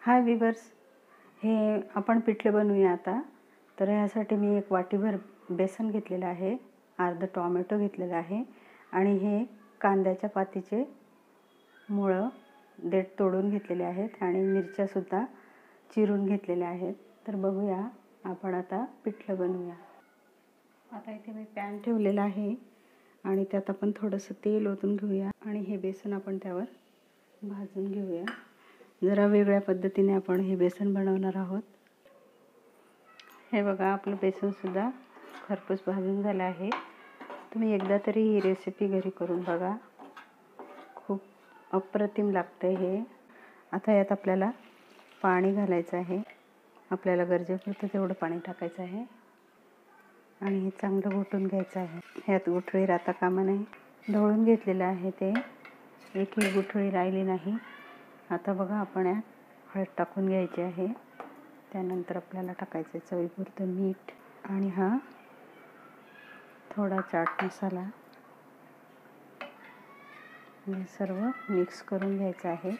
हाय viewers, हे आपण पिठलं बनवूया आता. तर ह्यासाठी मी एक वाटीभर बेसन घेतलेलं आहे, अर्धा टोमॅटो घेतलेला आहे आणि हे कांद्याच्या पातीचे मुळं देठ तोडून घेतलेले आहेत आणि मिरच्यासुद्धा चिरून घेतलेल्या आहेत. तर बघूया आपण आता पिठलं बनवूया. आता इथे मी पॅन ठेवलेला आहे आणि त्यात आपण थोडंसं तेल ओतून घेऊया आणि हे बेसन आपण त्यावर भाजून घेऊया. जरा वेगळ्या पद्धतीने आपण हे बेसन बनवणार आहोत. हे बघा, आपलं बेसनसुद्धा खरपूस भाजून झालं आहे. तुम्ही एकदा तरी ही रेसिपी घरी करून बघा, खूप अप्रतिम लागतं हे. आता यात आपल्याला पाणी घालायचं आहे. आपल्याला गरजेपुरतं तेवढं पाणी टाकायचं आहे आणि हे चांगलं घोटून घ्यायचं आहे. ह्यात गुठळी राहता कामा नये. ढवळून घेतलेलं आहे ते, एकही गुठळी राहिली नाही. आता बघा, आपण यात हळद टाकून घ्यायची आहे. त्यानंतर आपल्याला टाकायचं आहे चवीपुरतं मीठ आणि हा थोडा चाट मसाला. हे सर्व मिक्स करून घ्यायचं आहे.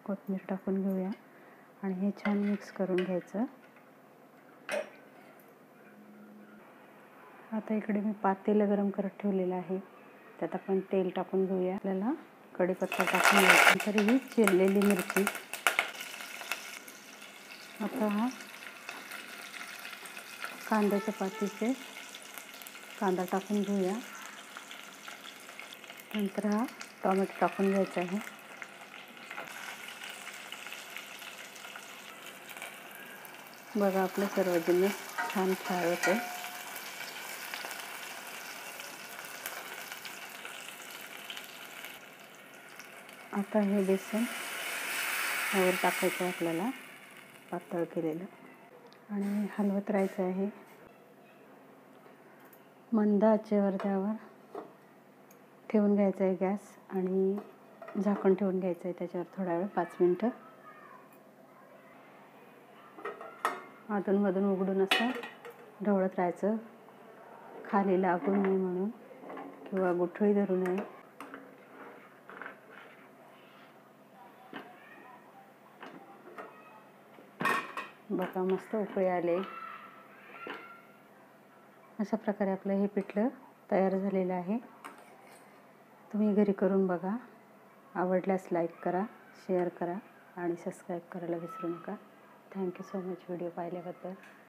कोथिंबीर टाकून घेऊया आणि हे छान मिक्स करून घ्यायचं. आता इकडे मी पातेलं गरम करत ठेवलेलं आहे. त्यात आपण तेल टाकून घेऊया. आपल्याला कढीपत्ता टाकून घ्यायचा. तर ही चिरलेली मिरची. आता हा कांद्याच्या पातीचे कांदा टाकून घेऊया. नंतर हा टोमॅटो टाकून घ्यायचा आहे. बघा, आपलं सर्व जिन्नस छान फ्राय होते. आता हे बेसन यावर टाकायचं आहे आपल्याला, पातळ केलेलं, आणि हलवत राहायचं आहे. मंद आचेवर त्यावर ठेवून घ्यायचं आहे गॅस आणि झाकण ठेवून घ्यायचं आहे त्याच्यावर थोडा वेळ, 5 मिनटं. अधूनमधून उघडून असं ढवळत राहायचं, खाली लागू नये म्हणून किंवा गुठळी धरू नये. बघा, मस्त उकळी आले. अशा प्रकारे आपलं हे पिठलं तयार झालेलं आहे. तुम्ही घरी करून बघा. आवडल्यास लाईक करा, शेअर करा आणि सबस्क्राईब करायला विसरू नका. थँक्यू सो मच व्हिडिओ पाहिल्याबद्दल.